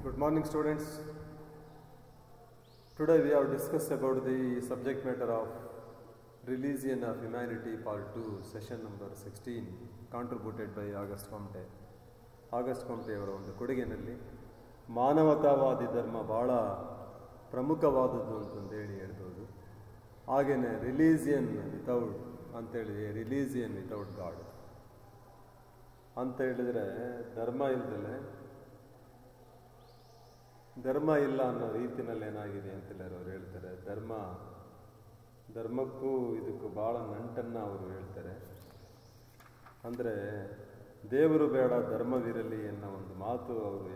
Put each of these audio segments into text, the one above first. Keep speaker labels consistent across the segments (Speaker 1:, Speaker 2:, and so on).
Speaker 1: Good morning, students. Today we have discussed about the subject matter of Religion of Humanity Part 2, session number 16, contributed by Auguste Comte. Auguste ಕಂಟೆಯವರ ಒಂದು ಕೊಡುಗೆಯಲ್ಲಿ ಮಾನವತಾವಾದಿ ಧರ್ಮ ಭಾಳ ಪ್ರಮುಖವಾದದ್ದು ಅಂತಂದೇಳಿ ಹೇಳ್ಬೋದು. ಹಾಗೆಯೇ ರಿಲೀಜಿಯನ್ ವಿತೌಟ್ ಅಂತೇಳಿ ರಿಲೀಜಿಯನ್ ವಿತೌಟ್ ಗಾಡ್ ಅಂತ ಹೇಳಿದರೆ ಧರ್ಮ ಇಲ್ಲ ಅನ್ನೋ ರೀತಿನಲ್ಲಿ ಏನಾಗಿದೆ ಅಂತೆಲ್ಲರೂ ಅವ್ರು ಹೇಳ್ತಾರೆ. ಧರ್ಮಕ್ಕೂ ಇದಕ್ಕೂ ಭಾಳ ನಂಟನ್ನು ಅವರು ಹೇಳ್ತಾರೆ. ಅಂದರೆ ದೇವರು ಬೇಡ ಧರ್ಮವಿರಲಿ ಅನ್ನೋ ಒಂದು ಮಾತು ಅವರು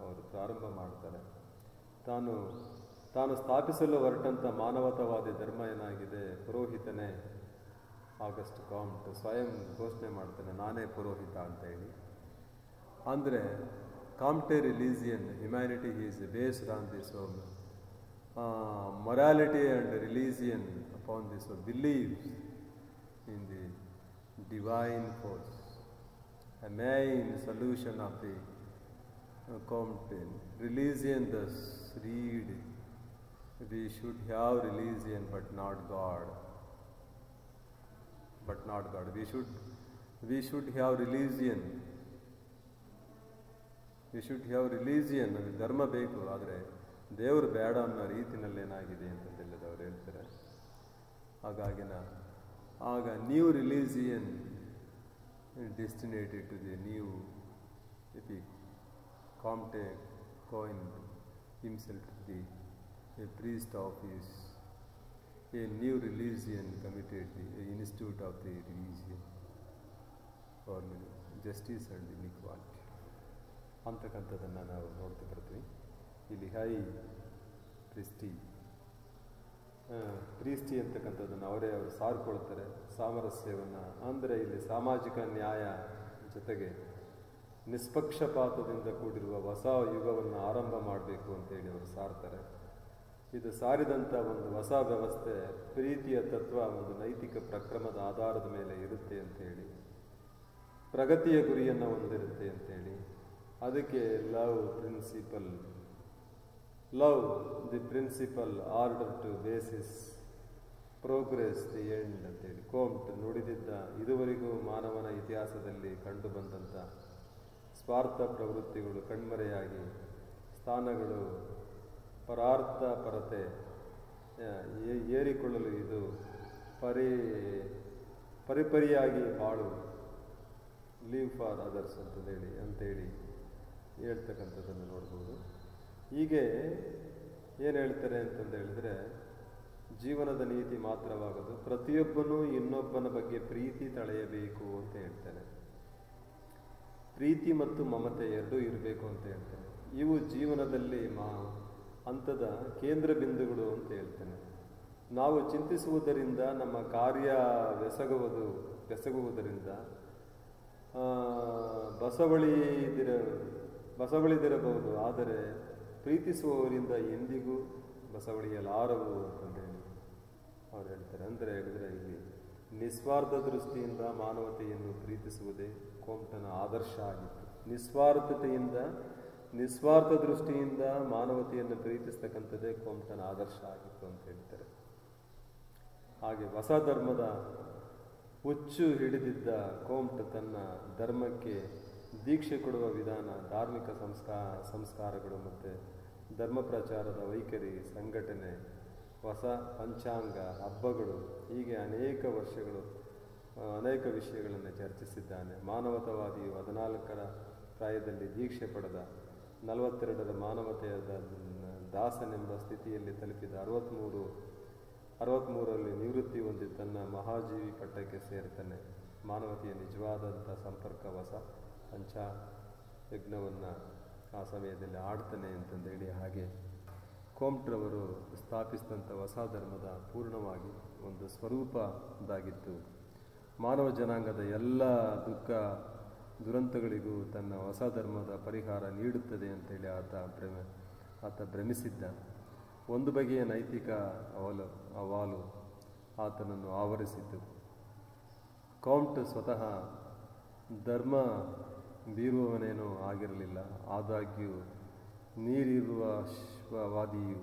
Speaker 1: ಅವರು ಪ್ರಾರಂಭ ಮಾಡ್ತಾರೆ. ತಾನು ಸ್ಥಾಪಿಸಲು ಹೊರಟಂಥ ಮಾನವತಾವಾದಿ ಧರ್ಮ ಏನಾಗಿದೆ, ಪುರೋಹಿತನೇ ಆಗಸ್ಟ್ ಕಾಮ್ಟ್ ಸ್ವಯಂ ಘೋಷಣೆ ಮಾಡ್ತಾನೆ, ನಾನೇ ಪುರೋಹಿತ ಅಂತ ಹೇಳಿ. ಅಂದರೆ Kamte religion humanity is based on this morality and religion upon this believes in the divine force. A main solution of the Comtean religion thus read, we should have religion but not God. We should have religion. ನಮಗೆ ಧರ್ಮ ಬೇಕು, ಆದರೆ ದೇವರು ಬೇಡ ಅನ್ನೋ ರೀತಿನಲ್ಲಿ ಏನಾಗಿದೆ ಅಂತಂದೆಲ್ಲದ ಅವ್ರು ಹೇಳ್ತಾರೆ. ಆಗ new religion destinated to the new epic. Comte coined himself to be a priest of his a new religion committed the institute of the religion for justice and inequality ಅಂತಕ್ಕಂಥದ್ದನ್ನು ನಾವು ನೋಡ್ತಾ ಬರ್ತೀವಿ. ಇಲ್ಲಿ ಪ್ರೀಸ್ಟಿ ಅಂತಕ್ಕಂಥದ್ದನ್ನು ಅವರು ಸಾರ್ಕೊಳ್ತಾರೆ, ಸಾಮರಸ್ಯವನ್ನು. ಅಂದರೆ ಇಲ್ಲಿ ಸಾಮಾಜಿಕ ನ್ಯಾಯ ಜೊತೆಗೆ ನಿಷ್ಪಕ್ಷಪಾತದಿಂದ ಕೂಡಿರುವ ಹೊಸ ಯುಗವನ್ನು ಆರಂಭ ಮಾಡಬೇಕು ಅಂತೇಳಿ ಅವರು ಸಾರ್ತಾರೆ. ಇದು ಸಾರಿದಂಥ ಒಂದು ಹೊಸ ವ್ಯವಸ್ಥೆ ಪ್ರೀತಿಯ ತತ್ವ ಒಂದು ನೈತಿಕ ಪ್ರಕ್ರಮದ ಆಧಾರದ ಮೇಲೆ ಇರುತ್ತೆ ಅಂತೇಳಿ, ಪ್ರಗತಿಯ ಗುರಿಯನ್ನು ಹೊಂದಿರುತ್ತೆ ಅಂತೇಳಿ. ಅದಕ್ಕೆ love the principle order to basis progress the end ಅಂತೇಳಿ ಕೋಮ್ಟ್ ನುಡಿದಿದ್ದ ಇದುವರೆಗೂ ಮಾನವನ ಇತಿಹಾಸದಲ್ಲಿ ಕಂಡು ಬಂದಂಥ ಸ್ವಾರ್ಥ ಪ್ರವೃತ್ತಿಗಳು ಕಣ್ಮರೆಯಾಗಿ ಸ್ಥಾನಗಳು ಪರತೆ ಏರಿಕೊಳ್ಳಲು ಇದು ಪರಿಪರಿಯಾಗಿ ಬಾಳು ಲೀವ್ ಫಾರ್ ಅದರ್ಸ್ ಅಂತೇಳಿ ಹೇಳ್ತಕ್ಕಂಥದ್ದನ್ನು ನೋಡ್ಬೋದು. ಹೀಗೆ ಏನು ಹೇಳ್ತಾರೆ ಅಂತಂದು ಹೇಳಿದ್ರೆ, ಜೀವನದ ನೀತಿ ಮಾತ್ರವಾಗದು, ಪ್ರತಿಯೊಬ್ಬನೂ ಇನ್ನೊಬ್ಬನ ಬಗ್ಗೆ ಪ್ರೀತಿ ತಳೆಯಬೇಕು ಅಂತ ಹೇಳ್ತಾನೆ. ಪ್ರೀತಿ ಮತ್ತು ಮಮತೆ ಎರಡೂ ಇರಬೇಕು ಅಂತ ಹೇಳ್ತಾನೆ. ಇವು ಜೀವನದಲ್ಲಿ ಹಂತದ ಕೇಂದ್ರ ಬಿಂದುಗಳು ಅಂತ ಹೇಳ್ತಾನೆ. ನಾವು ಚಿಂತಿಸುವುದರಿಂದ ನಮ್ಮ ಕಾರ್ಯ ಬೆಸಗುವುದರಿಂದ ಬಸವಳಿದಿರಬಹುದು, ಆದರೆ ಪ್ರೀತಿಸುವವರಿಂದ ಎಂದಿಗೂ ಬಸವಳಿಯಲಾರವು ಅಂತಂದೇಳಿ ಅವ್ರು ಹೇಳ್ತಾರೆ. ಅಂದರೆ ಹೇಳಿದ್ರೆ ಇಲ್ಲಿ ನಿಸ್ವಾರ್ಥ ದೃಷ್ಟಿಯಿಂದ ಮಾನವತೆಯನ್ನು ಪ್ರೀತಿಸುವುದೇ ಕೋಮ್ಟನ ಆದರ್ಶ ಆಗಿತ್ತು. ನಿಸ್ವಾರ್ಥ ದೃಷ್ಟಿಯಿಂದ ಮಾನವತೆಯನ್ನು ಪ್ರೀತಿಸ್ತಕ್ಕಂಥದ್ದೇ ಕೋಮ್ಟನ ಆದರ್ಶ ಆಗಿತ್ತು ಅಂತ ಹೇಳ್ತಾರೆ. ಹಾಗೆ ಹೊಸ ಧರ್ಮದ ಹುಚ್ಚು ಹಿಡಿದಿದ್ದ ಕೋಮ್ಟ್ ತನ್ನ ಧರ್ಮಕ್ಕೆ ದೀಕ್ಷೆ ಕೊಡುವ ವಿಧಾನ, ಧಾರ್ಮಿಕ ಸಂಸ್ಕಾರಗಳು ಮತ್ತು ಧರ್ಮ ಪ್ರಚಾರದ ವೈಖರಿ, ಸಂಘಟನೆ, ಹೊಸ ಪಂಚಾಂಗ, ಹಬ್ಬಗಳು, ಹೀಗೆ ಅನೇಕ ವಿಷಯಗಳನ್ನು ಚರ್ಚಿಸಿದ್ದಾನೆ. ಮಾನವತಾವಾದಿಯು 14ರ ಪ್ರಾಯದಲ್ಲಿ ದೀಕ್ಷೆ ಪಡೆದ, 42ರ ಮಾನವತೆಯ ದಾಸನೆಂಬ ಸ್ಥಿತಿಯಲ್ಲಿ ತಲುಪಿದ, 63ರಲ್ಲಿ ನಿವೃತ್ತಿ ಹೊಂದಿ ತನ್ನ ಮಹಾಜೀವಿ ಪಟ್ಟಕ್ಕೆ ಸೇರ್ತಾನೆ. ಮಾನವತೆಯ ನಿಜವಾದಂಥ ಸಂಪರ್ಕ ಹೊಸ ಪಂಚಯಜ್ಞವನ್ನು ಆ ಸಮಯದಲ್ಲಿ ಆಡ್ತಾನೆ ಅಂತಂದೇಳಿ. ಹಾಗೆ ಕೋಮ್ಟ್ರವರು ಸ್ಥಾಪಿಸಿದಂಥ ಹೊಸ ಧರ್ಮದ ಪೂರ್ಣವಾಗಿ ಒಂದು ಸ್ವರೂಪದಾಗಿತ್ತು. ಮಾನವ ಜನಾಂಗದ ಎಲ್ಲ ದುಃಖ ದುರಂತಗಳಿಗೂ ತನ್ನ ಹೊಸ ಧರ್ಮದ ಪರಿಹಾರ ನೀಡುತ್ತದೆ ಅಂತೇಳಿ ಆತ ಭ್ರಮಿಸಿದ್ದ. ಒಂದು ಬಗೆಯ ನೈತಿಕ ಅವಾಲು ಆತನನ್ನು ಆವರಿಸಿದ್ದು. ಕೌಂಟ್ ಸ್ವತಃ ಧರ್ಮ ಬೀರುವವನೇನೂ ಆಗಿರಲಿಲ್ಲ. ಆದಾಗ್ಯೂ ನೀರಿರುವವಾದಿಯು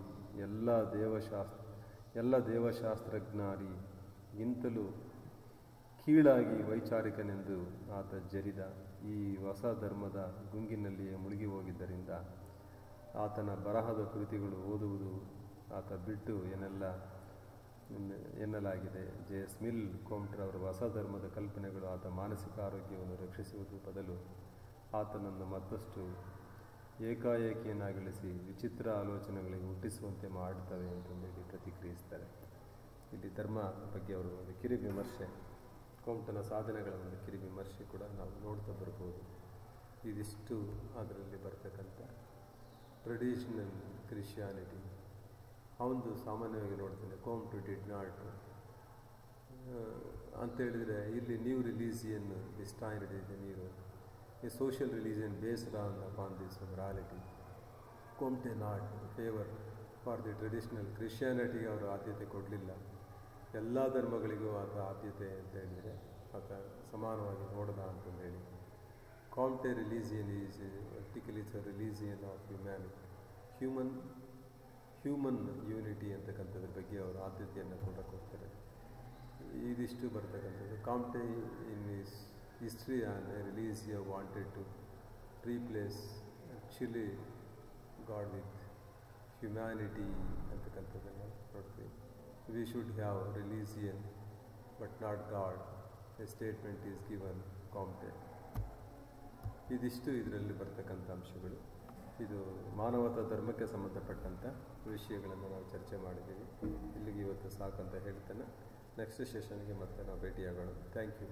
Speaker 1: ಎಲ್ಲ ದೇವಶಾಸ್ತ್ರಜ್ಞರಿಗಿಂತಲೂ ಕೀಳಾಗಿ ವೈಚಾರಿಕನೆಂದು ಆತ ಜರಿದ. ಈ ಹೊಸ ಧರ್ಮದ ಗುಂಗಿನಲ್ಲಿಯೇ ಮುಳುಗಿ ಹೋಗಿದ್ದರಿಂದ ಆತನ ಬರಹದ ಕೃತಿಗಳು ಓದುವುದು ಆತ ಬಿಟ್ಟು ಎನ್ನಲಾಗಿದೆ. ಜೆ.ಎಸ್. ಕೋಮ್ಟರವರ ಹೊಸ ಧರ್ಮದ ಕಲ್ಪನೆಗಳು ಆತ ಮಾನಸಿಕ ಆರೋಗ್ಯವನ್ನು ರಕ್ಷಿಸುವುದು ಬದಲು ಆತನನ್ನು ಮತ್ತಷ್ಟು ಏಕಾಏಕಿಯನ್ನಾಗಿಳಿಸಿ ವಿಚಿತ್ರ ಆಲೋಚನೆಗಳಿಗೆ ಹುಟ್ಟಿಸುವಂತೆ ಮಾಡುತ್ತವೆ ಅಂತಂದೇಳಿ ಪ್ರತಿಕ್ರಿಯಿಸ್ತಾರೆ. ಇಲ್ಲಿ ಧರ್ಮ ಬಗ್ಗೆ ಅವರು ಒಂದು ಕಿರುವಿಮರ್ಶೆ, ಕೋಮ್ಟನ ಸಾಧನೆಗಳ ಒಂದು ಕಿರುವಿಮರ್ಶೆ ಕೂಡ ನಾವು ನೋಡ್ತಾ ಬರ್ಬೋದು. ಇದಿಷ್ಟು ಅದರಲ್ಲಿ ಬರ್ತಕ್ಕಂಥ ಟ್ರೆಡಿಷನಲ್ ಕ್ರಿಶ್ಚಿಯಾನಿಟಿ. ಅವನು ಸಾಮಾನ್ಯವಾಗಿ ನೋಡ್ತಾನೆ ಕೋಮ್ಟ್ ಡಿಡ್ ನಾಟ್ ಅಂತೇಳಿದರೆ ಇಲ್ಲಿ ನ್ಯೂ ರಿಲೀಜಿಯನ್ ಡಿಸ್ಟಾಯ್ನ್ಡ್ ಇದೆ. A social religion based upon this morality. Comte not favour for the traditional ಕ್ರಿಶ್ಚಿಯಾನಿಟಿಗೆ ಅವರು ಆದ್ಯತೆ ಕೊಡಲಿಲ್ಲ. ಎಲ್ಲ ಧರ್ಮಗಳಿಗೂ ಆತ ಆದ್ಯತೆ ಅಂತ ಹೇಳಿದರೆ ಆತ ಸಮಾನವಾಗಿ ನೋಡದ ಅಂತಂದೇಳಿ. Comte religion is vertically it's a religion of humanity, human unity ಅಂತಕ್ಕಂಥದ್ರ ಬಗ್ಗೆ ಅವರು ಆದ್ಯತೆಯನ್ನು ಕೊಡ್ತಾರೆ. ಇದಿಷ್ಟು ಬರ್ತಕ್ಕಂಥದ್ದು. Comte in is history and religion wanted to replace actually god with humanity ಅಂತಕ್ಕಂಥದ್ದನ್ನು ನೋಡ್ತೀವಿ. We should have religion but not god, a statement is given Comte. ಇದಿಷ್ಟು ಇದರಲ್ಲಿ ಬರ್ತಕ್ಕಂಥ ಅಂಶಗಳು. ಇದು ಮಾನವತಾ ಧರ್ಮಕ್ಕೆ ಸಂಬಂಧಪಟ್ಟಂಥ ವಿಷಯಗಳನ್ನು ನಾವು ಚರ್ಚೆ ಮಾಡಿದ್ದೀವಿ. ಇಲ್ಲಿಗೆ ಇವತ್ತು ಸಾಕಂತ ಹೇಳ್ತೇನೆ. ನೆಕ್ಸ್ಟ್ ಸೆಷನ್ಗೆ ಮತ್ತೆ ನಾವು ಭೇಟಿಯಾಗೋಣ. Thank you.